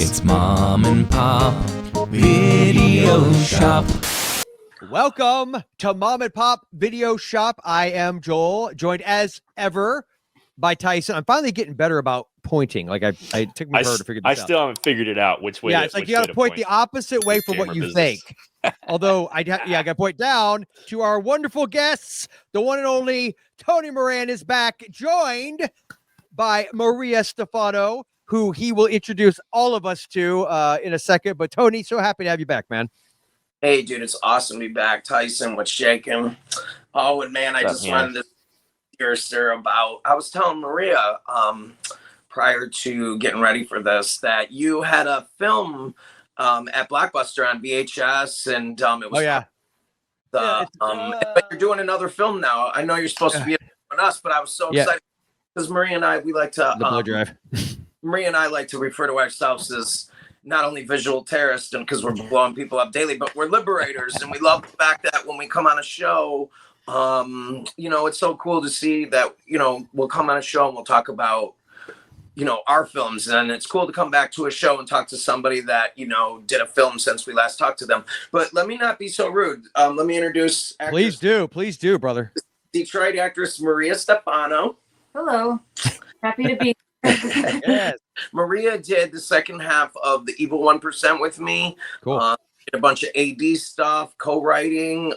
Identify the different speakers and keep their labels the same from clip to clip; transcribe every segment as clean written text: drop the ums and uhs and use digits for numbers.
Speaker 1: It's Mom and Pop Video Shop.
Speaker 2: Welcome to Mom and Pop Video Shop. I am Joel, joined as ever by Tyson. I'm finally getting better about pointing. Like I took me forever to figure this out.
Speaker 3: I still haven't figured it out which way.
Speaker 2: Yeah, it's like you got to point the opposite way from what you think. Although I got to point down to our wonderful guests. The one and only Tony Moran is back, joined by Maria Stefano, who he will introduce all of us to in a second. But Tony, so happy to have you back, man.
Speaker 4: Hey, dude, it's awesome to be back. Tyson, what's shaking? Oh, and man, I just wanted to hear, sir, about, I was telling Maria prior to getting ready for this that you had a film at Blockbuster on VHS, and it was but you're doing another film now. I know you're supposed to be on us, but I was so excited because Maria and I, we like to
Speaker 2: the blow drive.
Speaker 4: Maria and I like to refer to ourselves as not only visual terrorists, and because we're blowing people up daily, but we're liberators, and we love the fact that when we come on a show, it's so cool to see that, we'll come on a show and we'll talk about, our films, and it's cool to come back to a show and talk to somebody that, did a film since we last talked to them. But let me not be so rude. Let me introduce
Speaker 2: Please do, brother.
Speaker 4: Detroit actress Maria Stefano.
Speaker 5: Hello. Happy to be
Speaker 2: Yes.
Speaker 4: Maria did the second half of The Evil 1% with me.
Speaker 2: Cool.
Speaker 4: Did a bunch of AD stuff, co-writing.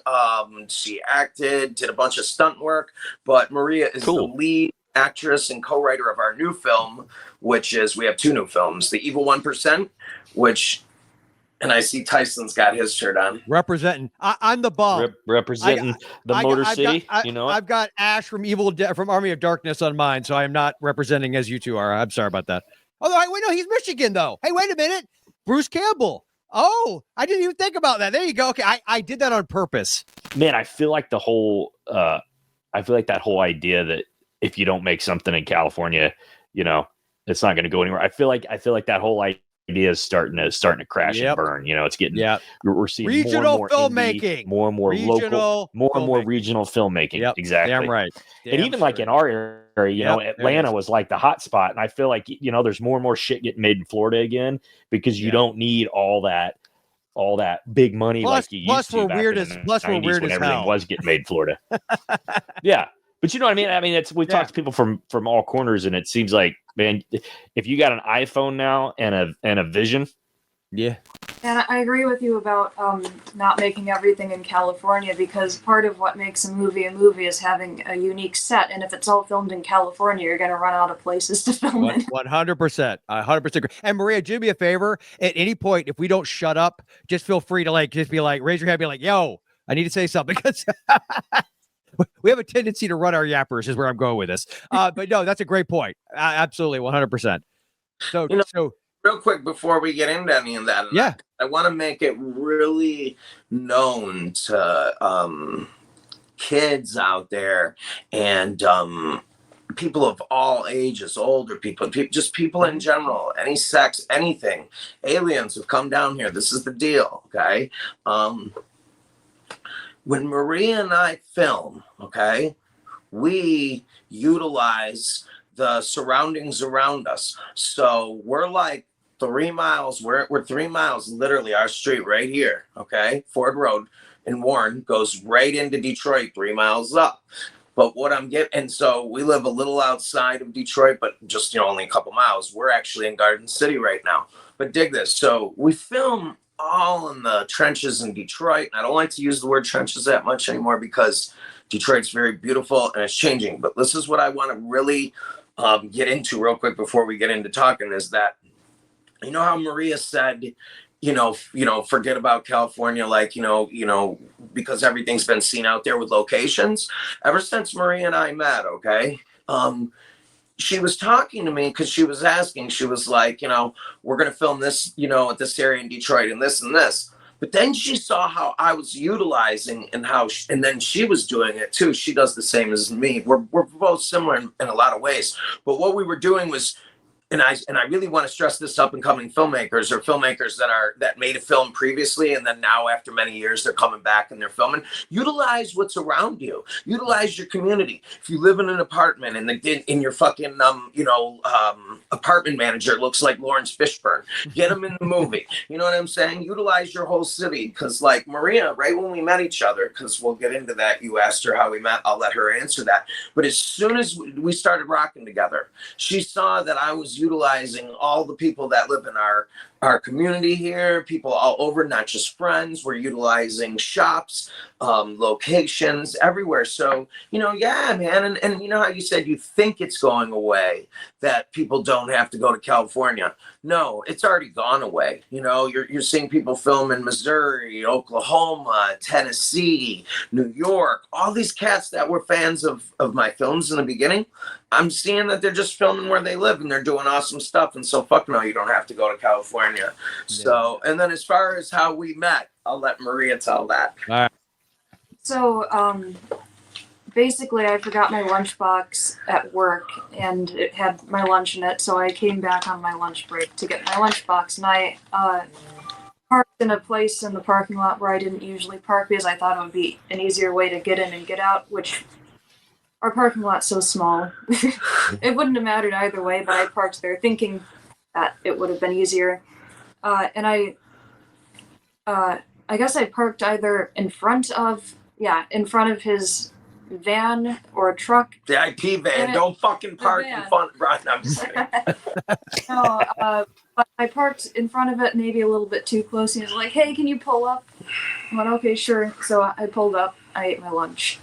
Speaker 4: She acted, did a bunch of stunt work. But Maria is the lead actress and co-writer of our new film, which is, we have two new films. The Evil 1%, and I see Tyson's got his shirt on.
Speaker 2: Representing. I'm the bomb.
Speaker 3: Representing the Motor City.
Speaker 2: I've got Ash from from Army of Darkness on mine, so I am not representing as you two are. I'm sorry about that. Although, wait, no, he's Michigan, though. Hey, wait a minute. Bruce Campbell. Oh, I didn't even think about that. There you go. Okay, I did that on purpose.
Speaker 3: Man, I feel like that whole idea that if you don't make something in California, it's not going to go anywhere. I feel like that whole idea is starting to crash and burn. It's getting we're seeing
Speaker 2: regional
Speaker 3: more
Speaker 2: filmmaking,
Speaker 3: indie, more and more local, more and more regional filmmaking.
Speaker 2: Yep.
Speaker 3: Exactly.
Speaker 2: Damn right.
Speaker 3: And even like in our area, Atlanta was like the hot spot, and I feel like there's more and more shit getting made in Florida again because you don't need all that big money like you used to.
Speaker 2: Plus we're weird as
Speaker 3: everything
Speaker 2: hell.
Speaker 3: Was getting made in Florida. Yeah. But you know what I mean? I mean, we've talked to people from all corners, and it seems like, man, if you got an iPhone now and a vision.
Speaker 2: Yeah.
Speaker 5: And I agree with you about not making everything in California, because part of what makes a movie is having a unique set. And if it's all filmed in California, you're going to run out of places to film it.
Speaker 2: 100%. 100% agree. And Maria, do me a favor. At any point, if we don't shut up, just feel free to raise your hand, be like, yo, I need to say something. Because we have a tendency to run our yappers is where I'm going with this. But no, that's a great point. Absolutely. 100%. So
Speaker 4: real quick before we get into any of that, I want to make it really known to kids out there and people of all ages, older people, just people in general, any sex, anything. Aliens have come down here. This is the deal, okay? When Maria and I film, we utilize the surroundings around us. So we're like 3 miles, we're 3 miles, literally our street right here, Ford Road in Warren goes right into Detroit, 3 miles up. But what I'm getting, and so we live a little outside of Detroit, but just, only a couple miles. We're actually in Garden City right now. But dig this. So we film all in the trenches in Detroit. I don't like to use the word trenches that much anymore because Detroit's very beautiful and it's changing. But this is what I want to really get into real quick before we get into talking is that, how Maria said, forget about California, because everything's been seen out there with locations. Ever since Maria and I met, she was talking to me because she was asking, she was like, we're going to film this, at this area in Detroit and this and this. But then she saw how I was utilizing and and then she was doing it too. She does the same as me. We're both similar in a lot of ways. But what we were doing was and I really want to stress this, up and coming filmmakers or filmmakers that made a film previously and then now after many years they're coming back and they're filming. Utilize what's around you. Utilize your community. If you live in an apartment and in your fucking apartment manager looks like Lawrence Fishburne, get him in the movie. You know what I'm saying? Utilize your whole city, because like Maria, right when we met each other, because we'll get into that. You asked her how we met. I'll let her answer that. But as soon as we started rocking together, she saw that I was utilizing all the people that live in our community here, people all over, not just friends. We're utilizing shops, locations everywhere. So, yeah, man. And you know how you said you think it's going away, that people don't have to go to California. No, it's already gone away. You're seeing people film in Missouri, Oklahoma, Tennessee, New York, all these cats that were fans of my films in the beginning. I'm seeing that they're just filming where they live and they're doing awesome stuff. And so fuck no, you don't have to go to California. So, and then as far as how we met, I'll let Maria tell that.
Speaker 2: All right.
Speaker 5: So, basically I forgot my lunchbox at work and it had my lunch in it. So I came back on my lunch break to get my lunchbox, and I, parked in a place in the parking lot where I didn't usually park because I thought it would be an easier way to get in and get out, which our parking lot's so small. It wouldn't have mattered either way, but I parked there thinking that it would have been easier. And I guess I parked either in front of his van or truck.
Speaker 4: The IP van. Don't fucking park in front. Right, I'm just kidding.
Speaker 5: No, but I parked in front of it maybe a little bit too close. He was like, "Hey, can you pull up?" I went, "Okay, sure." So I pulled up. I ate my lunch.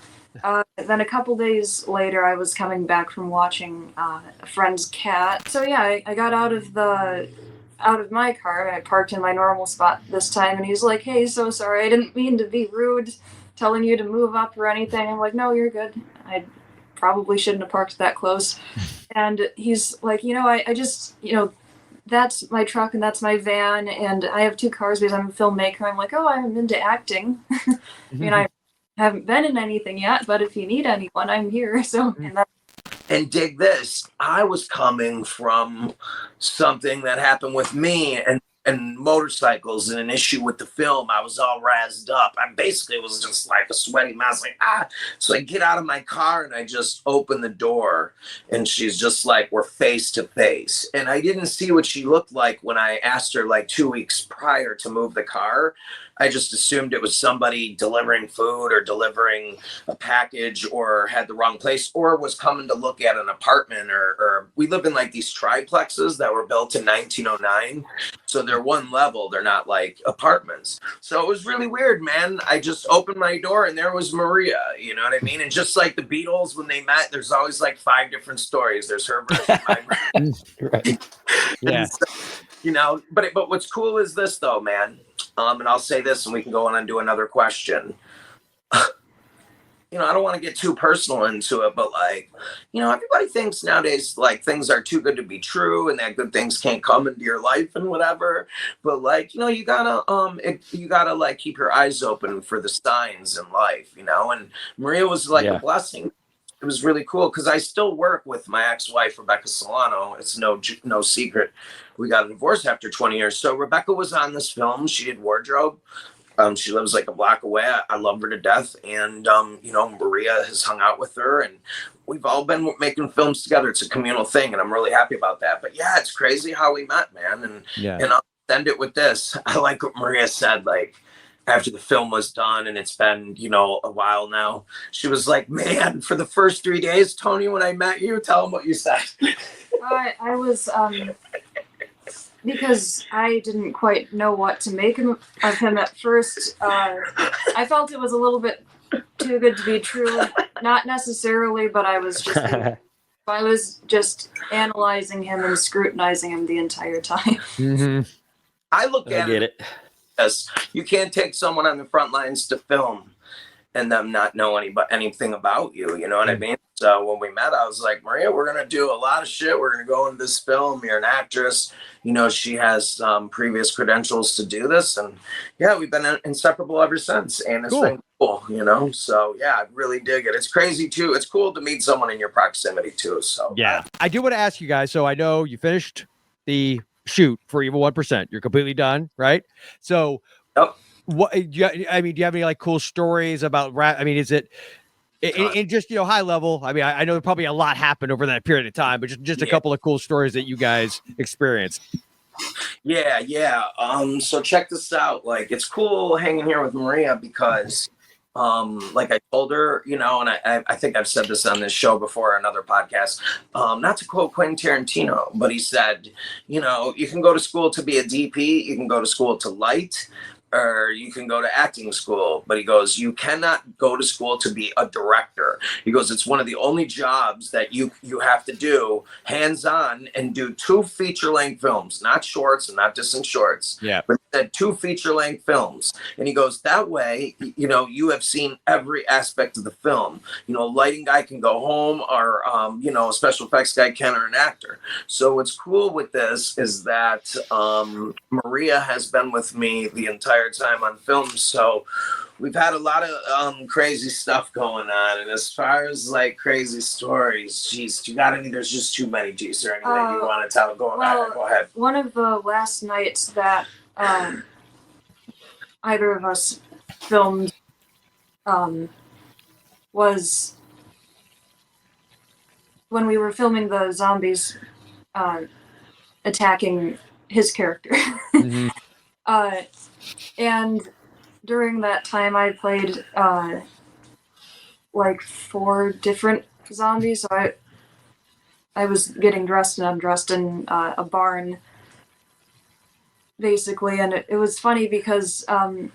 Speaker 5: Then a couple days later, I was coming back from watching a friend's cat. So yeah, I got out of my car. I parked in my normal spot this time, and he's like, "Hey, so sorry, I didn't mean to be rude, telling you to move up or anything." I'm like, "No, you're good. I probably shouldn't have parked that close." And he's like, I just, that's my truck and that's my van, and I have 2 cars because I'm a filmmaker. I'm like, "Oh, I'm into acting." I haven't been in anything yet, but if you need anyone, I'm here. So,
Speaker 4: and dig this, I was coming from something that happened with me and motorcycles and an issue with the film. I was all razzed up. I basically was just like a sweaty mess, like, So I get out of my car and I just open the door and she's just like, we're face to face. And I didn't see what she looked like when I asked her like 2 weeks prior to move the car. I just assumed it was somebody delivering food or delivering a package or had the wrong place or was coming to look at an apartment or we live in like these triplexes that were built in 1909. So they're one level. They're not like apartments. So it was really weird, man. I just opened my door and there was Maria, you know what I mean? And just like the Beatles, when they met, there's always like 5 different stories. There's her version, my version.
Speaker 2: Right. Yeah.
Speaker 4: So, but what's cool is this though, man. And I'll say this and we can go on and do another question. I don't want to get too personal into it, but like, everybody thinks nowadays like things are too good to be true and that good things can't come into your life and whatever. But like, you gotta like keep your eyes open for the signs in life, and Maria was like a blessing. It was really cool because I still work with my ex-wife, Rebecca Solano. It's no secret. We got a divorce after 20 years. So Rebecca was on this film. She did wardrobe. She lives like a block away. I love her to death. And, Maria has hung out with her and we've all been making films together. It's a communal thing. And I'm really happy about that. But yeah, it's crazy how we met, man. And I'll end it with this. I like what Maria said, like, after the film was done and it's been, a while now, she was like, "Man, for the first 3 days, Tony, when I met you, tell him what you said."
Speaker 5: I was, because I didn't quite know what to make of him at first. I felt it was a little bit too good to be true. Not necessarily, but I was just analyzing him and scrutinizing him the entire time.
Speaker 2: Mm-hmm.
Speaker 4: I look at
Speaker 3: it.
Speaker 4: Yes, you can't take someone on the front lines to film and them not know anything about you. You know what I mean? So when we met, I was like, Maria, we're going to do a lot of shit. We're going to go into this film. You're an actress. You know, she has previous credentials to do this. And yeah, we've been inseparable ever since. And it's been cool, you know? So yeah, I really dig it. It's crazy too. It's cool to meet someone in your proximity too. So
Speaker 2: yeah, I do want to ask you guys. So I know you finished the shoot for Evil 1%. You're completely done, right? So what, do you have any like cool stories about I mean, is it, in just, you know, high level? I mean, I know probably a lot happened over that period of time, but just a couple of cool stories that you guys experienced.
Speaker 4: Yeah. So check this out. Like, it's cool hanging here with Maria because, like I told her, you know, and I think I've said this on this show before, another podcast, not to quote Quentin Tarantino, but he said, you know, you can go to school to be a DP, you can go to school to light, or you can go to acting school. But he goes, you cannot go to school to be a director. He goes, it's one of the only jobs that you have to do hands-on and do 2 feature-length films, not shorts and not distant shorts.
Speaker 2: Yeah.
Speaker 4: But he said 2 feature-length films. And he goes, that way, you know, you have seen every aspect of the film. You know, a lighting guy can go home, or, you know, a special effects guy can, or an actor. So what's cool with this is that Maria has been with me the entire time on film, so we've had a lot of crazy stuff going on. And as far as like crazy stories, geez, you got any? There's just too many. Geez, or anything you want to tell? Go ahead.
Speaker 5: One of the last nights that either of us filmed was when we were filming the zombies attacking his character.
Speaker 2: Mm-hmm.
Speaker 5: And during that time, I played like 4 different zombies. So I was getting dressed and undressed in a barn, basically. And it was funny because the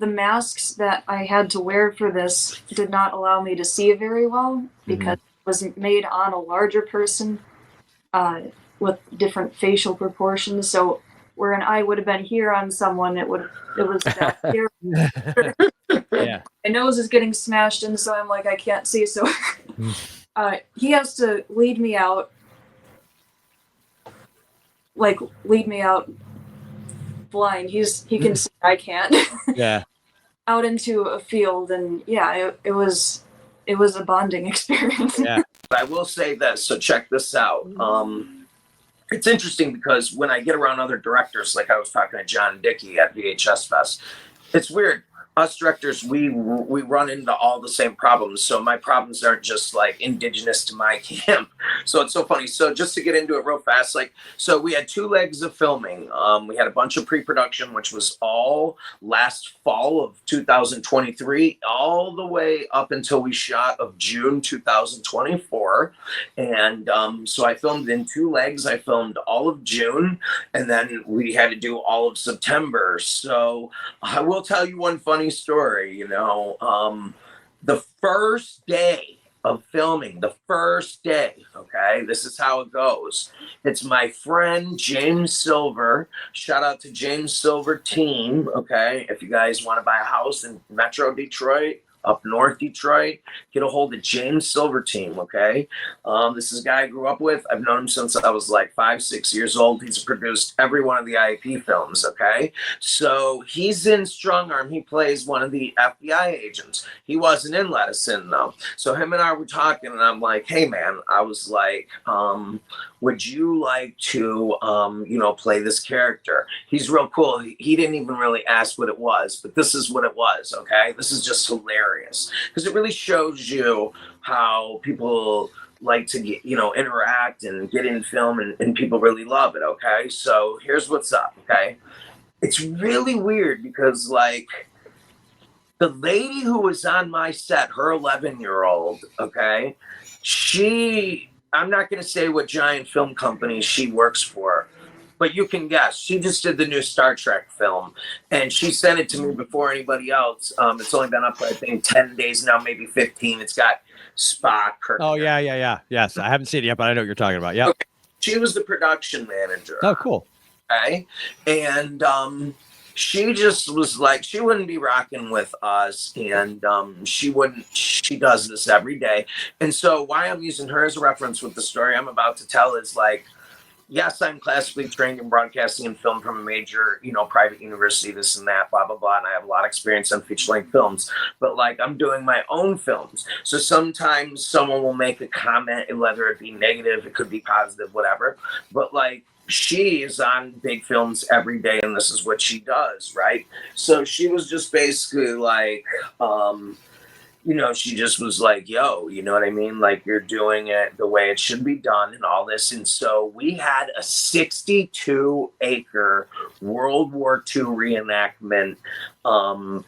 Speaker 5: masks that I had to wear for this did not allow me to see very well, because it was made on a larger person with different facial proportions. So where an eye would have been here on someone, it was back here.
Speaker 2: Yeah.
Speaker 5: My nose is getting smashed in, so I'm like, I can't see. So he has to lead me out blind. He can see, I can't.
Speaker 2: Yeah. Out
Speaker 5: into a field, and yeah, it was a bonding experience.
Speaker 2: Yeah.
Speaker 4: I will say this. So check this out. It's interesting because when I get around other directors, like I was talking to John Dickey at VHS Fest, it's weird. Us directors, we run into all the same problems. So my problems aren't just like indigenous to my camp. So it's so funny. So just to get into it real fast, like, so we had 2 legs of filming. We had a bunch of pre-production, which was all last fall of 2023, all the way up until we shot of June 2024. And so I filmed in 2 legs. I filmed all of June, and then we had to do all of September. So I will tell you one funny story. You know, the first day of filming, okay, this is how it goes. It's my friend James Silver. Shout out to James Silver team. Okay, if you guys want to buy a house in Metro Detroit, up north Detroit, get a hold of James Silver team. Okay, this is a guy I grew up with. I've known him since I was like 5-6 years old. He's produced every one of the IAP films. Okay, so he's in Strong Arm. He plays one of the FBI agents. He wasn't in Let Us In though. So him and I were talking, and I'm like, hey man, I was like, would you like to you know, play this character? He's real cool. He didn't even really ask what it was, but this is what it was. Okay, this is just hilarious because it really shows you how people like to get, you know, interact and get in film, and people really love it. Okay, so here's what's up. Okay, it's really weird because like the lady who was on my set, her 11-year-old, okay, I'm not going to say what giant film company she works for, but you can guess. She just did the new Star Trek film, and she sent it to me before anybody else. It's only been up, I think, 10 days now, maybe 15. It's got Spock.
Speaker 2: Oh, yeah. Yes, I haven't seen it yet, but I know what you're talking about. Yeah.
Speaker 4: Okay. She was the production manager.
Speaker 2: Oh, cool.
Speaker 4: Okay. And she just was like, she wouldn't be rocking with us, and she does this every day. And so why I'm using her as a reference with the story I'm about to tell is like, yes, I'm classically trained in broadcasting and film from a major, private university, this and that, blah, blah, blah. And I have a lot of experience on feature-length films. But, like, I'm doing my own films. So sometimes someone will make a comment, and whether it be negative, it could be positive, whatever. But, like, she is on big films every day, and this is what she does, right? So she was just basically like, she just was like, yo, you know what I mean? Like, you're doing it the way it should be done and all this. And so we had a 62-acre World War II reenactment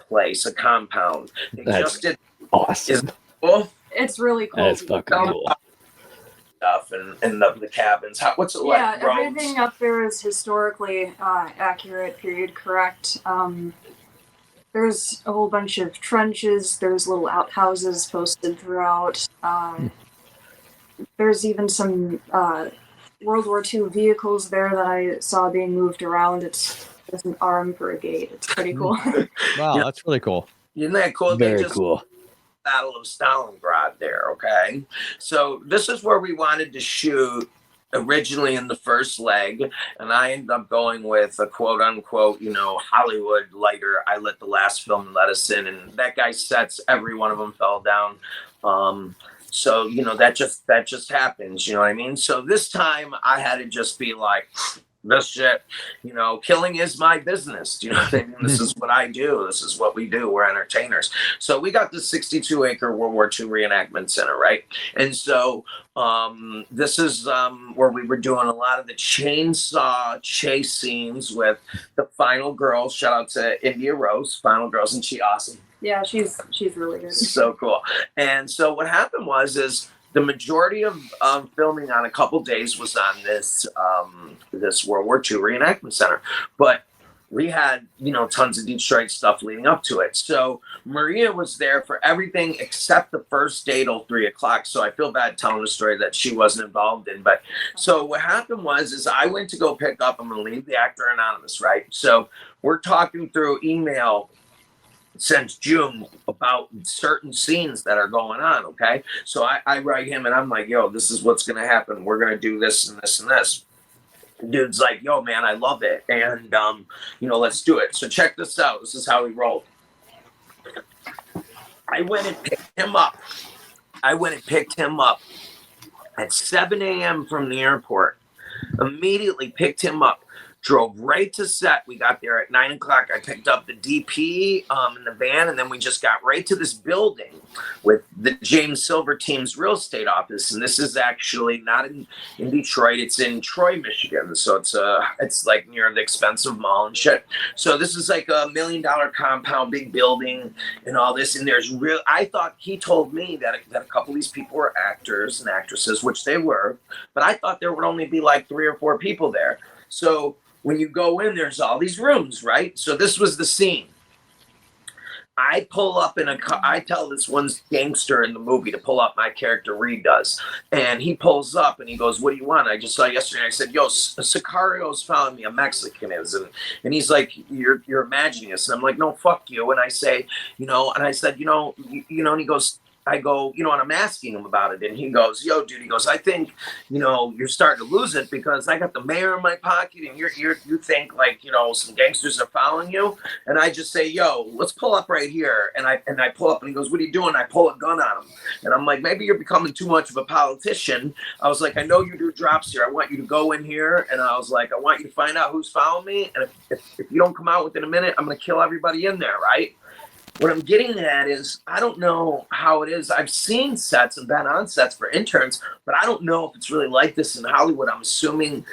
Speaker 4: place, a compound.
Speaker 3: That's just did awesome.
Speaker 4: Cool?
Speaker 5: It's really cool.
Speaker 3: That's fucking cool.
Speaker 4: Stuff and the cabins. What's it like?
Speaker 5: Yeah, everything up there is historically accurate, period correct. There's a whole bunch of trenches. There's little outhouses posted throughout. There's even some World War II vehicles there that I saw being moved around. There's an armed brigade. It's pretty cool.
Speaker 2: Wow, that's really cool.
Speaker 4: Isn't that cool?
Speaker 3: Very cool.
Speaker 4: Battle of Stalingrad there, okay? So this is where we wanted to shoot originally in the first leg, and I ended up going with a quote unquote, Hollywood lighter. I lit the last film let us in, and that guy's sets, every one of them fell down. So that just happens, you know what I mean? So this time I had to just be like, this shit, killing is my business. Do you know what I mean? This is what I do. This is what we do. We're entertainers. So we got the 62-acre World War II reenactment center, right? And so this is where we were doing a lot of the chainsaw chase scenes with the final girl. Shout out to India Rose, final girls, and she awesome.
Speaker 5: Yeah, she's really good.
Speaker 4: So cool. And so what happened was the majority of filming on a couple days was on this World War II reenactment center, but we had tons of Detroit stuff leading up to it. So Maria was there for everything except the first day till 3:00. So I feel bad telling a story that she wasn't involved in. But so what happened was I went to go pick up. I'm going to leave the actor anonymous, right? So we're talking through email since June about certain scenes that are going on, okay? So I write him and I'm like, yo, this is what's going to happen. We're going to do this and this and this. Dude's like, yo, man, I love it. And, let's do it. So check this out. This is how he rolled. I went and picked him up at 7 a.m. from the airport. Immediately picked him up. Drove right to set. We got there at 9:00. I picked up the DP in the van, and then we just got right to this building with the James Silver team's real estate office. And this is actually not in Detroit; it's in Troy, Michigan. So it's like near the expensive mall and shit. So this is like $1 million compound, big building, and all this. And there's real. I thought he told me that a couple of these people were actors and actresses, which they were, but I thought there would only be like 3 or 4 people there. So when you go in, there's all these rooms, right? So this was the scene. I pull up in a car. I tell this one gangster in the movie to pull up. My character Reed does. And he pulls up and he goes, what do you want? I just saw yesterday. I said, yo, Sicario's found me. A Mexican is. And he's like, you're imagining this. And I'm like, no, fuck you. And I say, and I said, and he goes, I go, and I'm asking him about it. And he goes, yo, dude, he goes, I think, you're starting to lose it because I got the mayor in my pocket and you think like, some gangsters are following you. And I just say, yo, let's pull up right here. And I pull up and he goes, what are you doing? I pull a gun on him. And I'm like, maybe you're becoming too much of a politician. I was like, I know you do drops here. I want you to go in here. And I was like, I want you to find out who's following me. And if you don't come out within a minute, I'm going to kill everybody in there, right? What I'm getting at is, I don't know how it is. I've seen sets and been on sets for interns, but I don't know if it's really like this in Hollywood. I'm assuming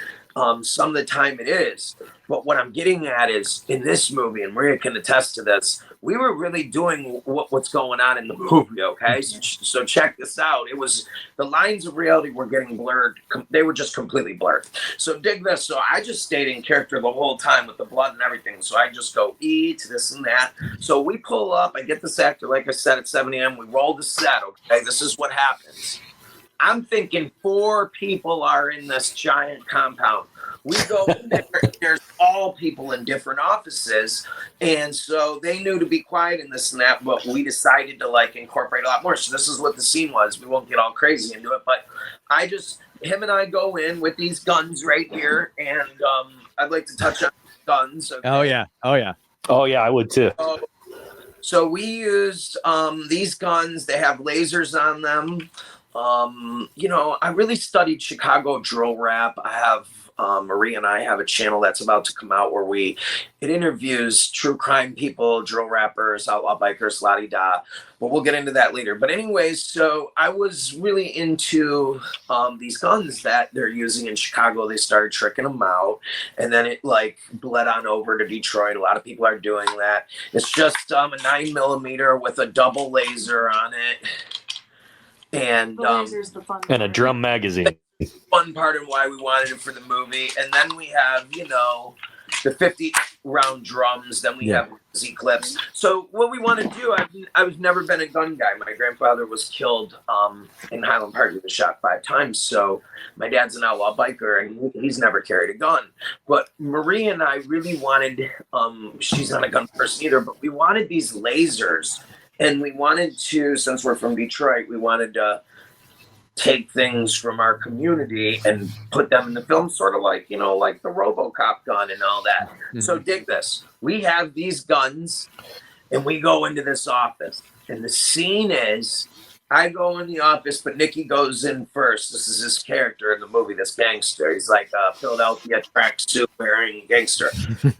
Speaker 4: some of the time it is. But what I'm getting at is, in this movie, and Maria can attest to this, we were really doing what's going on in the movie, okay? So check this out. It was, the lines of reality were getting blurred. They were just completely blurred. So dig this. So I just stayed in character the whole time with the blood and everything. So I just go eat this and that. So we pull up. I get this actor, like I said, at 7 a.m. We roll the set, okay? This is what happens. I'm thinking 4 people are in this giant compound. We go in there, there's all people in different offices. And so they knew to be quiet in this and that, but we decided to like incorporate a lot more. So this is what the scene was. We won't get all crazy into it, but him and I go in with these guns right here, and I'd like to touch on guns. Okay?
Speaker 2: Oh yeah.
Speaker 3: Oh yeah, I would too.
Speaker 4: So we used these guns. They have lasers on them. I really studied Chicago drill rap. I have Marie and I have a channel that's about to come out where it interviews true crime people, drill rappers, outlaw bikers, la-di-da. But we'll get into that later. But anyways, so I was really into these guns that they're using in Chicago. They started tricking them out, and then it like bled on over to Detroit. A lot of people are doing that. It's just a 9mm with a double laser on it. And
Speaker 3: and a drum magazine.
Speaker 4: Fun part and why we wanted it for the movie. And then we have, the 50-round drums. Then we have Z clips. So what we want to do, I've never been a gun guy. My grandfather was killed in Highland Park. He was shot 5 times. So my dad's an outlaw biker, and he's never carried a gun. But Marie and I really wanted, she's not a gun person either, but we wanted these lasers. And we wanted to, since we're from Detroit, we wanted to take things from our community and put them in the film, sort of like, like the RoboCop gun and all that. Mm-hmm. So dig this. We have these guns, and we go into this office. And the scene is, I go in the office, but Nicky goes in first. This is his character in the movie, this gangster. He's like a Philadelphia tracksuit wearing gangster.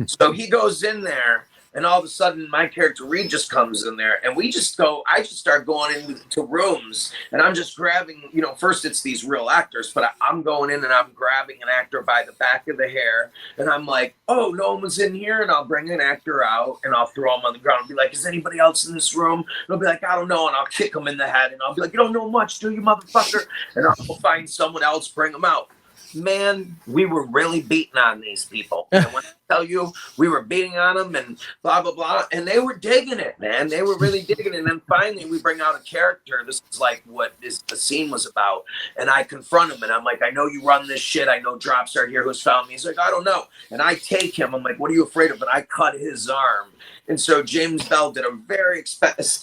Speaker 4: So he goes in there. And all of a sudden, my character Reed just comes in there, and I just start going into rooms, and I'm just grabbing, first it's these real actors, but I'm going in and I'm grabbing an actor by the back of the hair, and I'm like, oh, no one was in here, and I'll bring an actor out, and I'll throw him on the ground and be like, is anybody else in this room? And I'll be like, I don't know, and I'll kick him in the head, and I'll be like, you don't know much, do you, motherfucker? And I'll find someone else, bring them out. Man, we were really beating on these people. And when I tell you, we were beating on them and blah, blah, blah. And they were digging it, man. They were really digging it. And then finally we bring out a character. This is like what the scene was about. And I confront him and I'm like, I know you run this shit. I know Drops are here. Who's found me? He's like, I don't know. And I take him. I'm like, what are you afraid of? And I cut his arm. And so James Bell did a very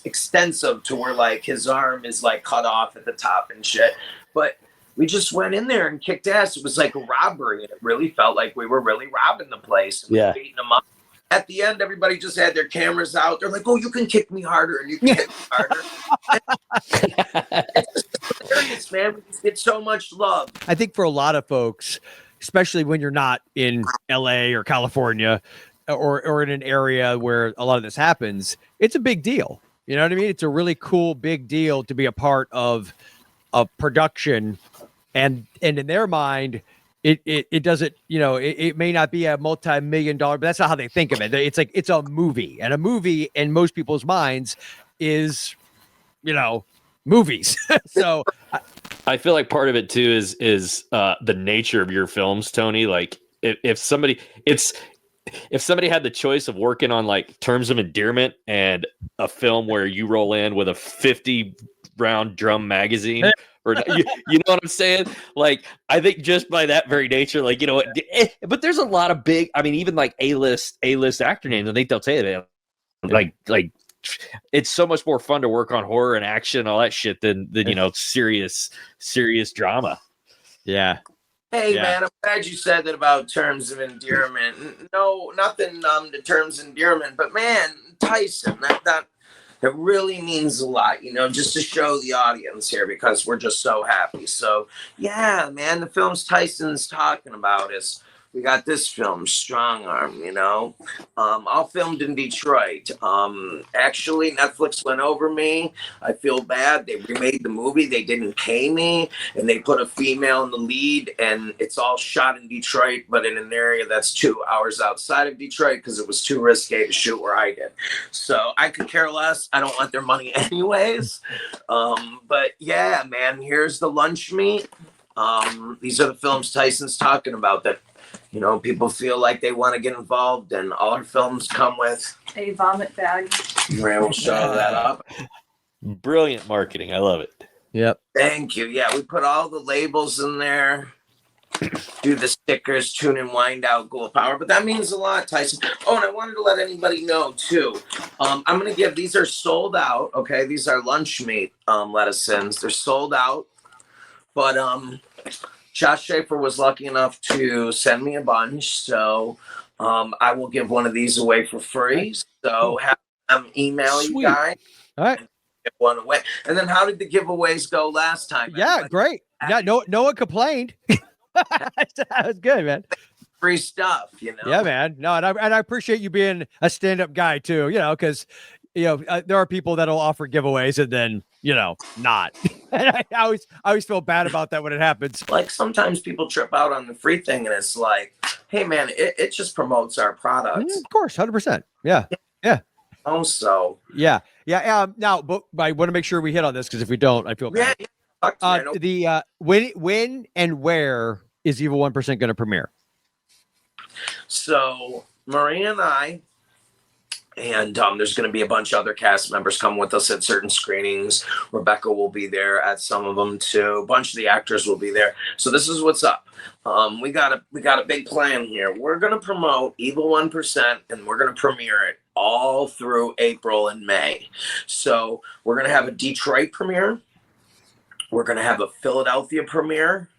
Speaker 4: extensive to where like his arm is like cut off at the top and shit. But we just went in there and kicked ass. It was like a robbery. And it really felt like we were really robbing the place. And beating them up. At the end, everybody just had their cameras out. They're like, oh, you can kick me harder and you can kick me harder. It's just hilarious, man. We just get so much love.
Speaker 2: I think for a lot of folks, especially when you're not in LA or California or in an area where a lot of this happens, it's a big deal. You know what I mean? It's a really cool, big deal to be a part of production. And in their mind, it doesn't, it may not be a multi-million-dollar, but that's not how they think of it. It's like, it's a movie, and a movie in most people's minds is, movies. So
Speaker 3: I feel like part of it too is the nature of your films, Tony. Like if somebody had the choice of working on like Terms of Endearment and a film where you roll in with a 50-round drum magazine, or you know what I'm saying? Like, I think just by that very nature, like, but there's a lot of big, I mean, even like A-list actor names, I think they'll say that like it's so much more fun to work on horror and action and all that shit than serious drama.
Speaker 2: Yeah.
Speaker 4: Hey, man, I'm glad you said that about Terms of Endearment. No, nothing to Terms of Endearment, but man, Tyson, that really means a lot, just to show the audience here, because we're just so happy. So, yeah, man, the films Tyson's talking about is, we got this film, Strong Arm, all filmed in Detroit. Actually, Netflix went over me. I feel bad. They remade the movie. They didn't pay me, and they put a female in the lead, and it's all shot in Detroit, but in an area that's 2 hours outside of Detroit because it was too risque to shoot where I did. So I could care less. I don't want their money anyways. But yeah, man, here's the lunch meat. These are the films Tyson's talking about that people feel like they want to get involved, and all our films come with
Speaker 5: a vomit bag.
Speaker 4: Moran will show that up.
Speaker 3: Brilliant marketing. I love it.
Speaker 2: Yep.
Speaker 4: Thank you. Yeah, we put all the labels in there. do the stickers, tune and wind out, Goal of Power. But that means a lot, Tyson. Oh, and I wanted to let anybody know too. I'm gonna give, these are sold out. Okay, these are lunch meat lettucins. They're sold out. But Josh Schaefer was lucky enough to send me a bunch, so I will give one of these away for free. So have them email you guys.
Speaker 2: All right.
Speaker 4: Give one away. And then how did the giveaways go last time?
Speaker 2: Yeah, everybody? Great. Yeah, no one complained. That was good, man.
Speaker 4: Free stuff, you know.
Speaker 2: Yeah, man. No, and I appreciate you being a stand-up guy too. You know, because there are people that'll offer giveaways and then not. And I always feel bad about that when it happens.
Speaker 4: Like sometimes people trip out on the free thing, and it's like, hey, man, it just promotes our products.
Speaker 2: Of course, 100%. Yeah.
Speaker 4: Also,
Speaker 2: yeah. Now, but I want to make sure we hit on this because if we don't, I feel bad. When and where is Evil 1% going to premiere?
Speaker 4: So Maria and I, and there's going to be a bunch of other cast members come with us at certain screenings. Rebecca will be there at some of them too. A bunch of the actors will be there. So this is what's up. We got a big plan here. We're going to promote Evil 1%, and we're going to premiere it all through April and May. So we're going to have a Detroit premiere. We're going to have a Philadelphia premiere.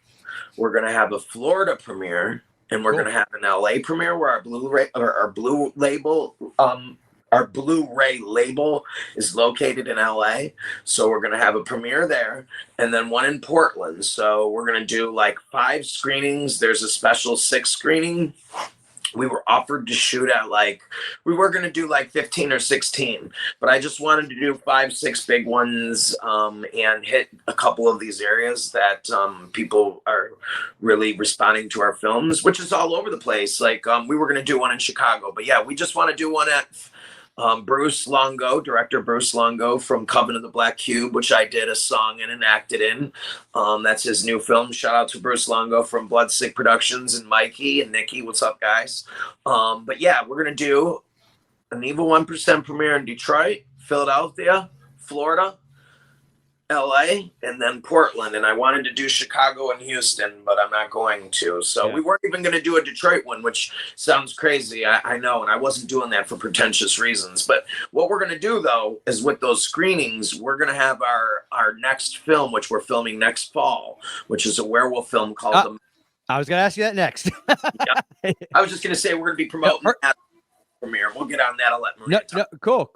Speaker 4: We're going to have a Florida premiere, and we're going to have an LA premiere where our Blu-ray label is located in LA. So we're going to have a premiere there, and then one in Portland. So we're going to do like 5 screenings. There's a special 6 screening. We were offered to shoot at we were going to do like 15 or 16, but I just wanted to do 5, 6 big ones and hit a couple of these areas that people are really responding to our films, which is all over the place. Like we were going to do one in Chicago, but yeah, we just want to do one at director Bruce Longo from Coven of the Black Cube, which I did a song in and acted in. That's his new film. Shout out to Bruce Longo from Bloodsick Productions and Mikey and Nikki. What's up, guys? But yeah, we're going to do an Evil 1% premiere in Detroit, Philadelphia, Florida, LA, and then Portland. And I wanted to do Chicago and Houston, but I'm not going to. So we weren't even going to do a Detroit one, which sounds crazy. I know. And I wasn't doing that for pretentious reasons. But what we're going to do, though, is with those screenings, we're going to have our next film, which we're filming next fall, which is a werewolf film called
Speaker 2: I was going to ask you that next.
Speaker 4: I was just going to say we're going to be promoting that premiere. We'll get on that. I'll let Maria talk.
Speaker 2: Cool.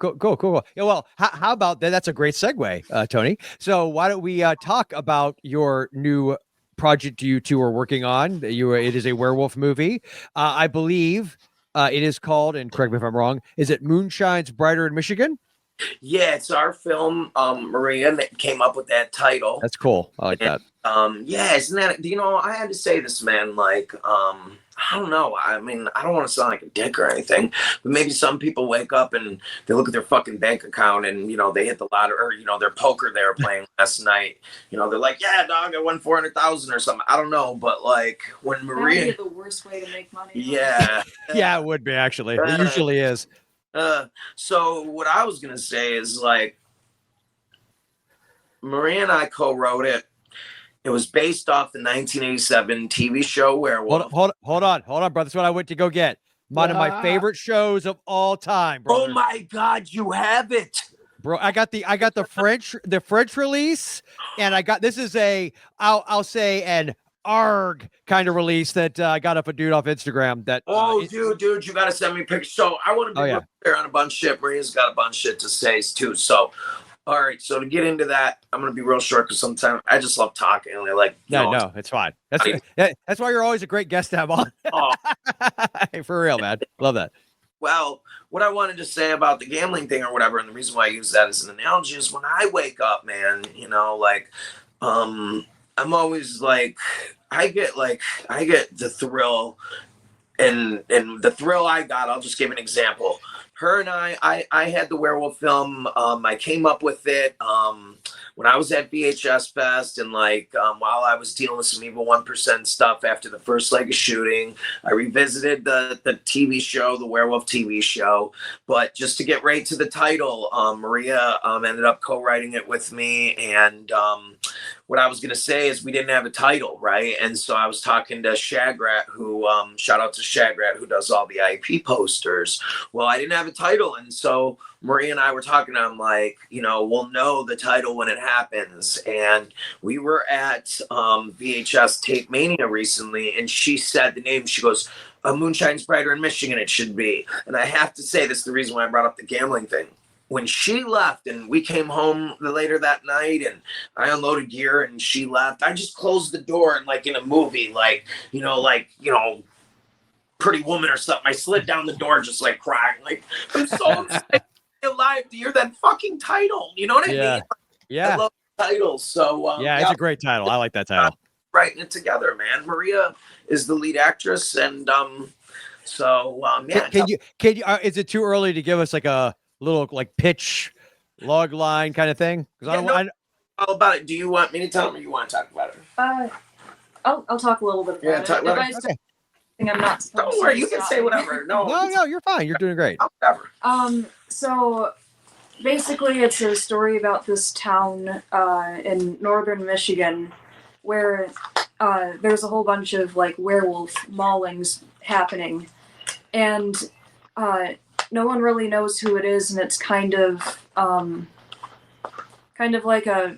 Speaker 2: Yeah, well, how about that? That's a great segue, Tony. So why don't we talk about your new project you two are working on? It is a werewolf movie. I believe it is called, and correct me if I'm wrong, is it Moonshine's Brighter in Michigan?
Speaker 4: Yeah, it's our film, Maria, that came up with that title.
Speaker 2: That's cool. I like that.
Speaker 4: Yeah, isn't that, I had to say this, man, I don't know. I mean, I don't want to sound like a dick or anything, but maybe some people wake up and they look at their fucking bank account and, they hit the lottery or, their poker they were playing last night. They're like, yeah, dog, I won 400,000 or something. I don't know. But when Maria.
Speaker 5: That would be the worst way to make money.
Speaker 4: Yeah.
Speaker 2: Yeah, it would be actually. It usually is.
Speaker 4: So what I was going to say is Maria and I co-wrote it. It was based off the 1987 TV show Werewolf.
Speaker 2: Hold on, bro. That's what I went to go get. One of my favorite shows of all time, bro.
Speaker 4: Oh my God, you have it,
Speaker 2: bro! I got the French release, and this is I'll say an ARG kind of release that I got up a dude off Instagram. That
Speaker 4: dude, you gotta send me pictures. So I want to be there on a bunch of shit. Maria's got a bunch of shit to say too. So. All right, so to get into that, I'm going to be real short because sometimes I just love talking.
Speaker 2: No, it's fine. That's why you're always a great guest to have on. For real, man. Love that.
Speaker 4: Well, what I wanted to say about the gambling thing or whatever, and the reason why I use that as an analogy is when I wake up, man, I'm always I get the thrill, and the thrill I got, I'll just give an example. Her and I had the werewolf film. I came up with it when I was at VHS Fest, and while I was dealing with some Evil 1% stuff after the first leg of shooting, I revisited the TV show, the werewolf TV show. But just to get right to the title, Maria ended up co-writing it with me, and what I was going to say is we didn't have a title, right? And so I was talking to Shagrat, who, shout out to Shagrat, who does all the IP posters. Well, I didn't have a title. And so Maria and I were talking, I'm like, we'll know the title when it happens. And we were at VHS Tape Mania recently, and she said the name. She goes, Moonshine's Brighter in Michigan, it should be. And I have to say, this is the reason why I brought up the gambling thing. When she left and we came home later that night and I unloaded gear and she left, I just closed the door and like in a movie, Pretty Woman or something. I slid down the door just like crying. Like, I'm so excited to be alive to hear that fucking title. You know what I mean?
Speaker 2: Yeah.
Speaker 4: I love titles. So
Speaker 2: it's a great title. I like that title.
Speaker 4: Writing it together, man. Maria is the lead actress, and
Speaker 2: Can you is it too early to give us like a little like pitch log line kind of thing? Because
Speaker 4: all about it. Do you want me to tell them, or you want to talk about it?
Speaker 5: I'll talk a little bit about
Speaker 4: talk about
Speaker 5: it.
Speaker 4: it.
Speaker 5: I'm not supposed
Speaker 4: Don't worry,
Speaker 5: to
Speaker 4: you can
Speaker 5: stop
Speaker 4: say
Speaker 5: me.
Speaker 4: whatever. No,
Speaker 2: you're fine. You're doing great.
Speaker 4: Whatever.
Speaker 5: So basically, it's a story about this town in northern Michigan where there's a whole bunch of like werewolf maulings happening, and no one really knows who it is, and it's kind of like a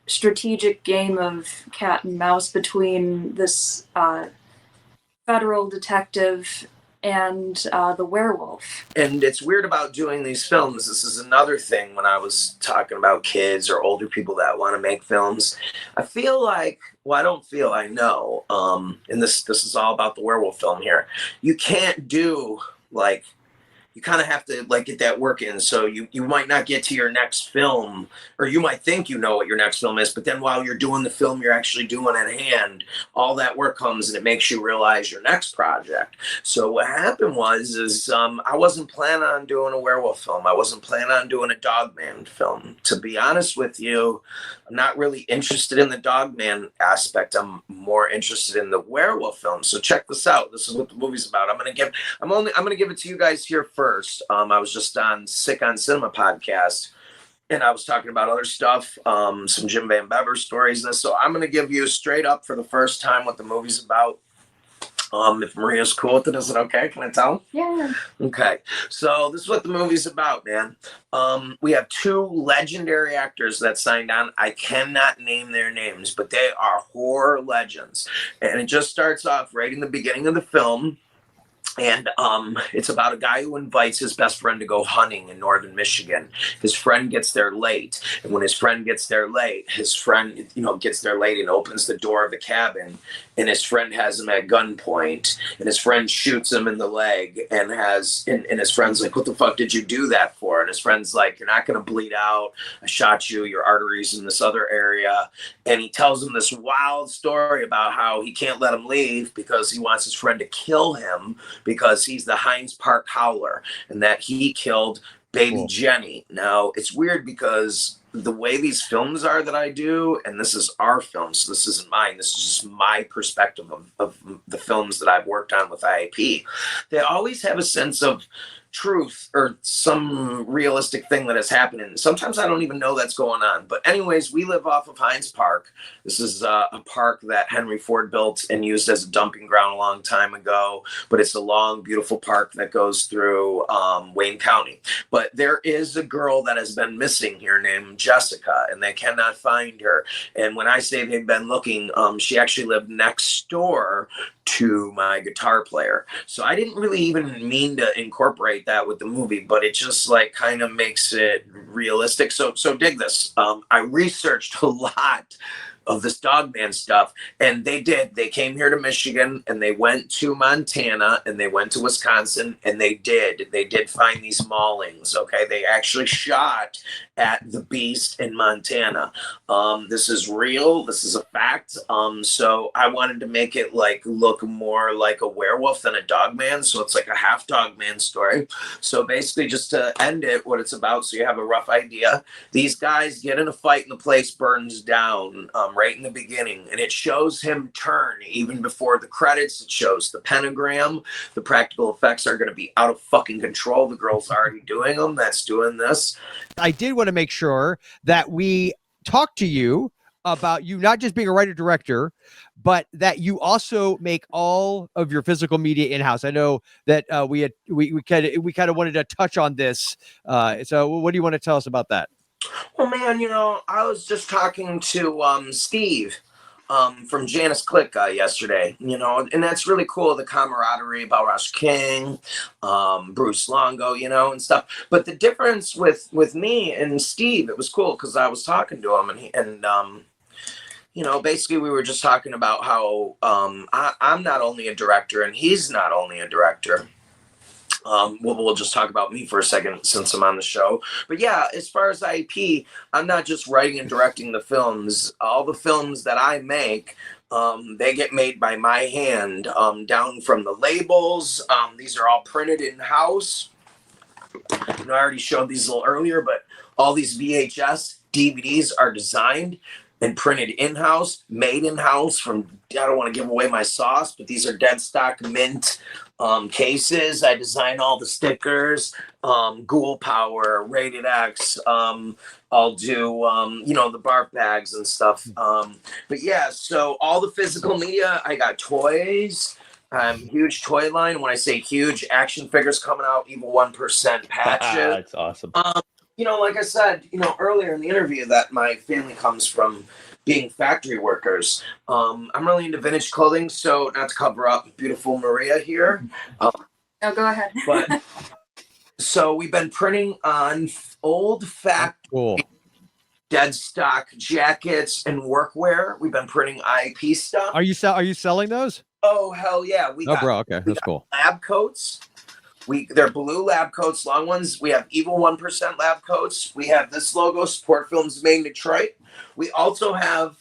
Speaker 5: strategic game of cat and mouse between this federal detective and the werewolf.
Speaker 4: And it's weird about doing these films. This is another thing when I was talking about kids or older people that want to make films. I feel like, I know, and this is all about the werewolf film here. You can't do like, you kind of have to like get that work in. So you might not get to your next film, or you might think you know what your next film is, but then while you're doing the film you're actually doing at hand, all that work comes and it makes you realize your next project. So what happened was I wasn't planning on doing a werewolf film. I wasn't planning on doing a Dogman film. To be honest with you, I'm not really interested in the Dogman aspect. I'm more interested in the werewolf film. So check this out. This is what the movie's about. I'm gonna give it to you guys here first. I was just on Sick on Cinema podcast, and I was talking about other stuff, some Jim Van Bever stories and this. So I'm gonna give you straight up for the first time what the movie's about. If Maria's cool with it, is it okay? Can I tell?
Speaker 5: Yeah.
Speaker 4: Okay. So this is what the movie's about, man. We have two legendary actors that signed on. I cannot name their names, but they are horror legends. And it just starts off right in the beginning of the film. And it's about a guy who invites his best friend to go hunting in northern Michigan. His friend gets there late. And when his friend gets there late, his friend, gets there late and opens the door of the cabin. And his friend has him at gunpoint. And his friend shoots him in the leg and his friend's like, what the fuck did you do that for? And his friend's like, you're not going to bleed out. I shot you. Your arteries in this other area. And he tells him this wild story about how he can't let him leave because he wants his friend to kill him, because he's the Heinz Park Howler and that he killed baby Jenny. Now, it's weird because the way these films are that I do, and this is our film, so this isn't mine, this is just my perspective of the films that I've worked on with IAP, they always have a sense of truth or some realistic thing that has happened. And sometimes I don't even know that's going on. But anyways, we live off of Heinz Park. This is a park that Henry Ford built and used as a dumping ground a long time ago. But it's a long, beautiful park that goes through Wayne County. But there is a girl that has been missing here named Jessica, and they cannot find her. And when I say they've been looking, she actually lived next door to my guitar player. So I didn't really even mean to incorporate that with the movie, but it just like kind of makes it realistic. So dig this. I researched a lot of this Dogman stuff, and they came here to Michigan, and they went to Montana, and they went to Wisconsin, and they did find these maulings. Okay, they actually shot at the Beast in Montana. This is real. This is a fact. So I wanted to make it like look more like a werewolf than a Dogman. So it's like a half Dogman story. So basically, just to end it, what it's about, so you have a rough idea. These guys get in a fight, and the place burns down. Right in the beginning, and it shows him turn even before the credits. It shows the pentagram. The practical effects are going to be out of fucking control. The girl's already doing them. That's doing this.
Speaker 2: I did want to make sure that we talk to you about you not just being a writer director, but that you also make all of your physical media in-house. I know that we kind of wanted to touch on this. So what do you want to tell us about that?
Speaker 4: Well, man, I was just talking to Steve from Janice Click yesterday, and that's really cool. The camaraderie about Rush King, Bruce Longo, and stuff. But the difference with me and Steve, it was cool because I was talking to him and basically we were just talking about how I'm not only a director and he's not only a director. We'll just talk about me for a second since I'm on the show. But yeah, as far as IP, I'm not just writing and directing the films. All the films that I make, they get made by my hand, down from the labels. These are all printed in-house. I already showed these a little earlier, but all these VHS DVDs are designed and printed in-house, made in-house from, I don't want to give away my sauce, but these are dead stock mint cases. I design all the stickers, Ghoul Power, Rated X. I'll do, the barf bags and stuff. But yeah, so all the physical media, I got toys. Huge toy line. When I say huge, action figures coming out, Evil 1% patches.
Speaker 3: That's awesome.
Speaker 4: Like I said, earlier in the interview that my family comes from being factory workers. I'm really into vintage clothing, so not to cover up beautiful Maria here.
Speaker 5: Oh, go ahead.
Speaker 4: But so we've been printing on old factory dead stock jackets and workwear. We've been printing IP stuff.
Speaker 2: Are you selling those?
Speaker 4: Oh, hell yeah.
Speaker 2: Okay, that's cool.
Speaker 4: Lab coats. They're blue lab coats, long ones. We have Evil 1% lab coats. We have this logo, Support Films Made in Detroit. We also have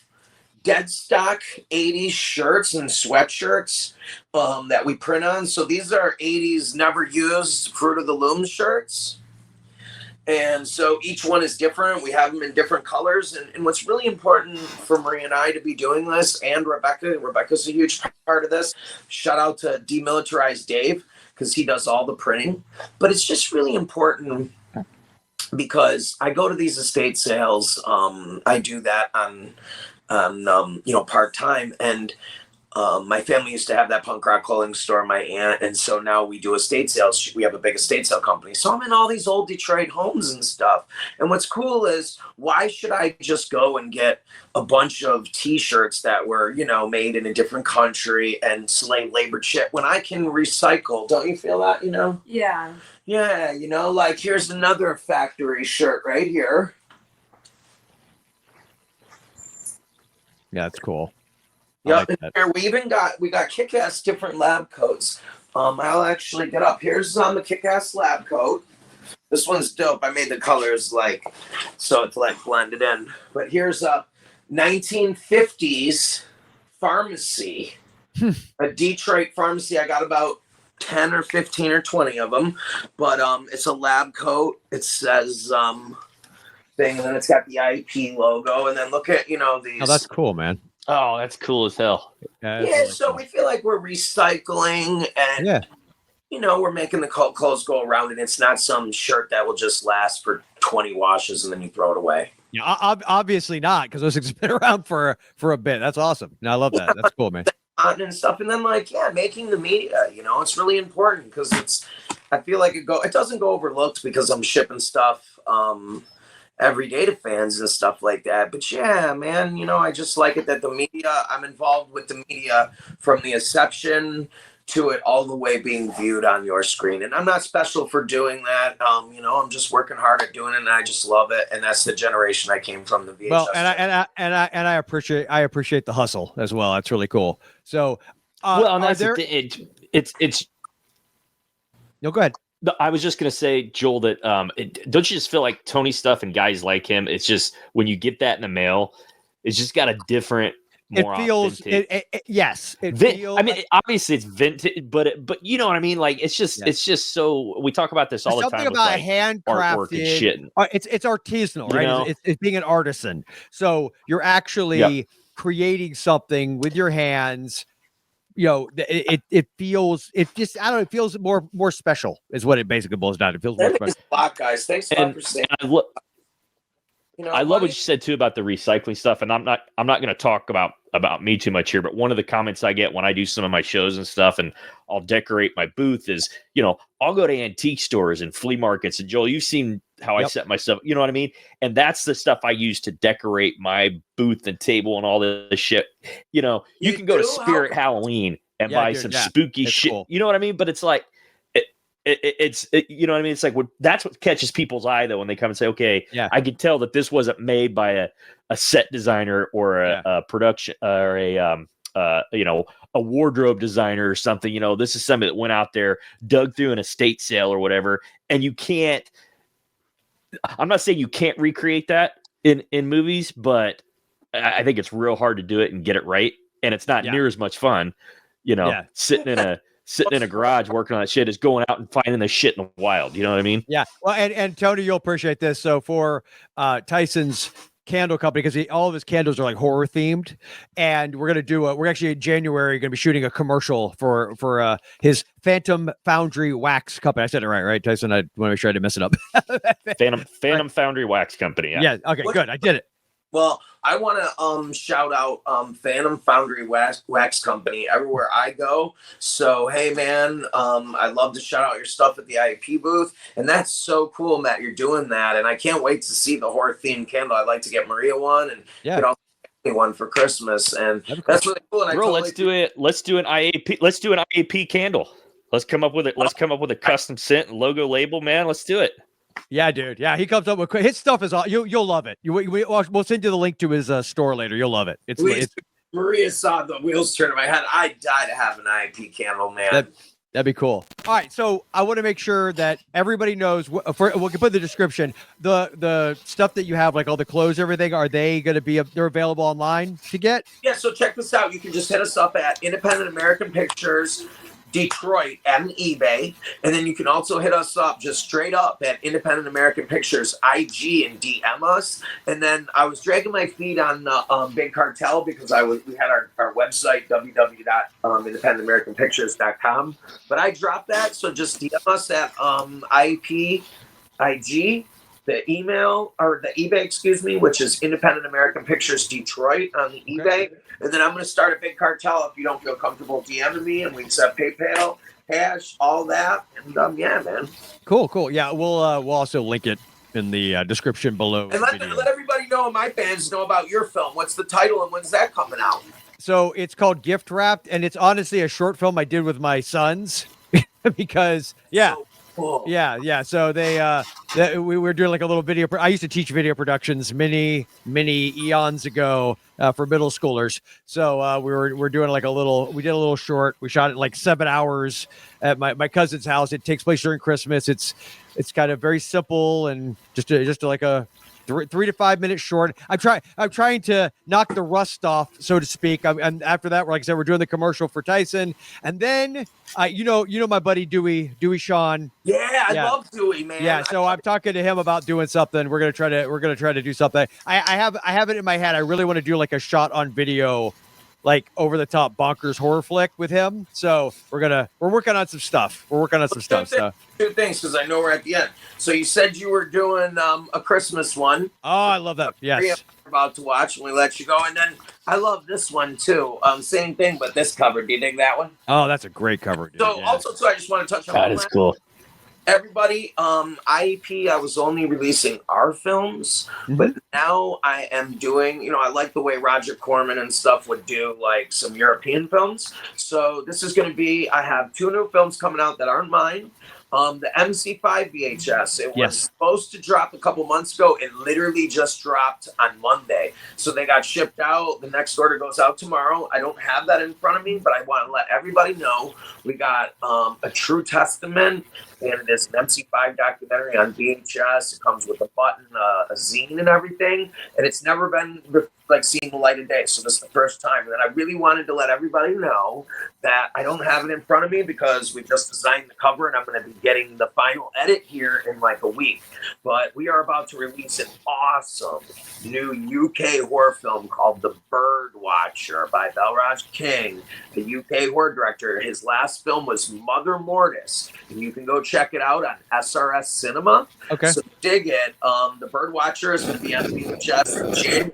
Speaker 4: dead stock 80s shirts and sweatshirts that we print on. So these are 80s never used Fruit of the Loom shirts. And so each one is different. We have them in different colors. And what's really important for Maria and I to be doing this, and Rebecca's a huge part of this. Shout out to Demilitarized Dave, because he does all the printing. But it's just really important because I go to these estate sales. I do that on part-time. And my family used to have that punk rock clothing store, my aunt. And so now we do estate sales. We have a big estate sale company. So I'm in all these old Detroit homes and stuff. And what's cool is, why should I just go and get a bunch of t-shirts that were, made in a different country and slave labor shit when I can recycle? Don't you feel that,
Speaker 5: Yeah.
Speaker 4: Yeah, like here's another factory shirt right here.
Speaker 2: Yeah, that's cool.
Speaker 4: Yeah, we got kick-ass different lab coats. I'll actually get up. Here's the kick-ass lab coat. This one's dope. I made the colors so it's blended in. But here's a 1950s pharmacy, a Detroit pharmacy. I got about 10 or 15 or 20 of them, but it's a lab coat. It says thing, and then it's got the IP logo, and then look at these.
Speaker 2: Oh, that's cool, man.
Speaker 3: Oh, that's cool as hell.
Speaker 4: Yeah, really so cool. We feel like we're recycling, and we're making the clothes go around, and it's not some shirt that will just last for 20 washes and then you throw it away.
Speaker 2: Yeah, obviously not, because those things have been around for a bit. That's awesome. No, I love that. That's cool, man.
Speaker 4: And stuff, and then making the media. It's really important because I feel like it doesn't go overlooked because I'm shipping stuff every day to fans and stuff like that. But yeah, man, I just like it that the media, I'm involved with the media from the inception to it all the way being viewed on your screen. And I'm not special for doing that. I'm just working hard at doing it, and I just love it. And that's the generation I came from, the VHS.
Speaker 2: Well, and I appreciate the hustle as well. That's really cool. So,
Speaker 3: and that's it's.
Speaker 2: No, go ahead.
Speaker 3: I was just going to say, Joel, that don't you just feel like Tony stuff and guys like him, it's just when you get that in the mail, it's just got a different, more authentic.
Speaker 2: Yes. I
Speaker 3: mean, obviously it's vintage, but you know what I mean? Like, it's just so, we talk about this all the time.
Speaker 2: Something about handcrafted
Speaker 3: and shit.
Speaker 2: It's artisanal, right? It's being an artisan. So you're actually creating something with your hands. It feels it feels more special is what it basically boils down to. It feels more special.
Speaker 4: Guys, thanks for saying.
Speaker 3: I love what you said too about the recycling stuff, and I'm not going to talk about me too much here, but one of the comments I get when I do some of my shows and stuff, and I'll decorate my booth is, I'll go to antique stores and flea markets. And Joel, you've seen how I set myself, you know what I mean? And that's the stuff I use to decorate my booth and table and all this shit. You can go to Spirit Halloween and buy some spooky shit. Cool. You know what I mean? But it's like, it's you know what I mean? It's like that's what catches people's eye though when they come and say, okay, I can tell that this wasn't made by a set designer or a production or a wardrobe designer or something. This is somebody that went out there, dug through an estate sale or whatever, and you can't. I'm not saying you can't recreate that in movies, but I think it's real hard to do it and get it right, and it's not near as much fun. Sitting in a garage working on that shit is going out and finding the shit in the wild. You know what I mean? Yeah.
Speaker 2: Well, and Tony, you'll appreciate this. So for Tyson's candle company, because all of his candles are like horror themed, and we're actually in January going to be shooting a commercial for his Phantom Foundry Wax Company. I said it right, Tyson? I want to make sure I didn't mess it up.
Speaker 3: Phantom Foundry Wax Company.
Speaker 2: Yeah. Okay. Good. I did it.
Speaker 4: Well, I want to shout out Phantom Foundry Wax Company everywhere I go. So, hey, man, I love to shout out your stuff at the IAP booth. And that's so cool, Matt, you're doing that. And I can't wait to see the horror-themed candle. I'd like to get Maria one and get all one for Christmas. And that's really cool. And
Speaker 3: let's do it. Let's do an IAP. Let's do an IAP candle. Let's come up with it. Let's come up with a custom scent and logo label, man. Let's do it.
Speaker 2: Yeah, dude. Yeah, he comes up with his stuff is all you'll love it. We'll send you the link to his store later. You'll love it. It's
Speaker 4: Maria saw the wheels turn in my head. I die to have an IAP candle, man.
Speaker 2: That'd be cool. All right, so I want to make sure that everybody knows. We can put in the description the stuff that you have, like all the clothes, everything. Are they going to be? They're available online to get?
Speaker 4: Yeah. So check this out. You can just hit us up at Independent American Pictures Detroit and eBay, and then you can also hit us up just straight up at Independent American Pictures IG and DM us. And then I was dragging my feet on Big Cartel because we had our website www.independentamericanpictures.com, but I dropped that, so just DM us at IAP IG, the email or the eBay, which is Independent American Pictures Detroit on the eBay. And then I'm going to start a Big Cartel if you don't feel comfortable DMing me, and we accept PayPal, cash, all that. And yeah, man.
Speaker 2: Cool. Yeah, we'll also link it in the description below.
Speaker 4: And let everybody know, my fans know about your film. What's the title and when's that coming out?
Speaker 2: So it's called Gift Wrapped, and it's honestly a short film I did with my sons because cool. Yeah. So we were doing like a little video. I used to teach video productions many eons ago for middle schoolers. So we're doing like we did a little short. We shot it like 7 hours at my cousin's house. It takes place during Christmas. It's kind of very simple and just like a 3 to 5 minute short. I'm trying to knock the rust off, so to speak. And after that, like I said, we're doing the commercial for Tyson, and then you know my buddy Dewey Sean.
Speaker 4: Yeah, I love Dewey, man.
Speaker 2: Yeah, so I'm talking to him about doing something. We're gonna try to do something. I have it in my head. I really want to do like a shot on video, like over the top bonkers horror flick with him. So we're working on some stuff. So.
Speaker 4: Two things, because I know we're at the end. So you said you were doing a Christmas one.
Speaker 2: Oh, I love that. Yes.
Speaker 4: We're about to watch and we let you go. And then I love this one too. Same thing, but this cover. Do you dig that one?
Speaker 2: Oh, that's a great cover. Dude.
Speaker 4: So also, I just want to touch on
Speaker 3: that. Is cool.
Speaker 4: Everybody, IEP, I was only releasing our films, but now I am doing, I like the way Roger Corman and stuff would do like some European films. So this is going to be, I have 2 new films coming out that aren't mine. The MC5 VHS, it was supposed to drop a couple months ago. It literally just dropped on Monday. So they got shipped out. The next order goes out tomorrow. I don't have that in front of me, but I want to let everybody know we got A True Testament, and it is an MC5 documentary on VHS. It comes with a button, a zine and everything, and it's never been seeing the light of day. So this is the first time. And then I really wanted to let everybody know that I don't have it in front of me because we just designed the cover and I'm going to be getting the final edit here in like a week. But we are about to release an awesome new UK horror film called The Bird Watcher by Balraj King, the UK horror director. His last film was Mother Mortis. And you can go check it out on SRS Cinema.
Speaker 2: Okay.
Speaker 4: So dig it. The Birdwatcher is going to be on VHS in January.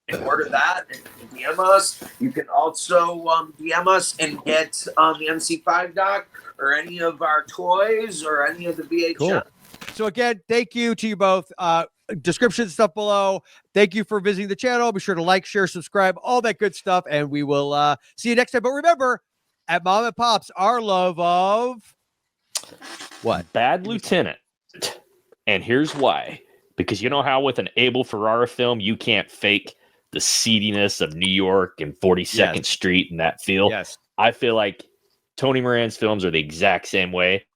Speaker 4: You can order that and DM us. You can also DM us and get the MC5 doc or any of our toys or any of the VHS.
Speaker 2: Cool. So again, thank you to you both. Description stuff below. Thank you for visiting the channel. Be sure to like, share, subscribe, all that good stuff, and we will see you next time. But remember, at Mom and Pop's, our love of what?
Speaker 3: Bad Lieutenant. And here's why. Because you know how with an Abel Ferrara film, you can't fake the seediness of New York and 42nd Street and that feel.
Speaker 2: Yes.
Speaker 3: I feel like Tony Moran's films are the exact same way.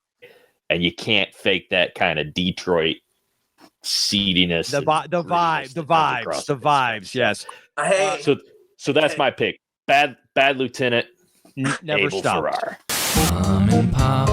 Speaker 3: And you can't fake that kind of Detroit seediness.
Speaker 2: The vibes. Yes.
Speaker 4: Hey.
Speaker 3: So that's my pick. Bad Lieutenant.
Speaker 2: Never
Speaker 3: Abel
Speaker 2: stop.
Speaker 3: Ferrara.
Speaker 1: Mom and Pop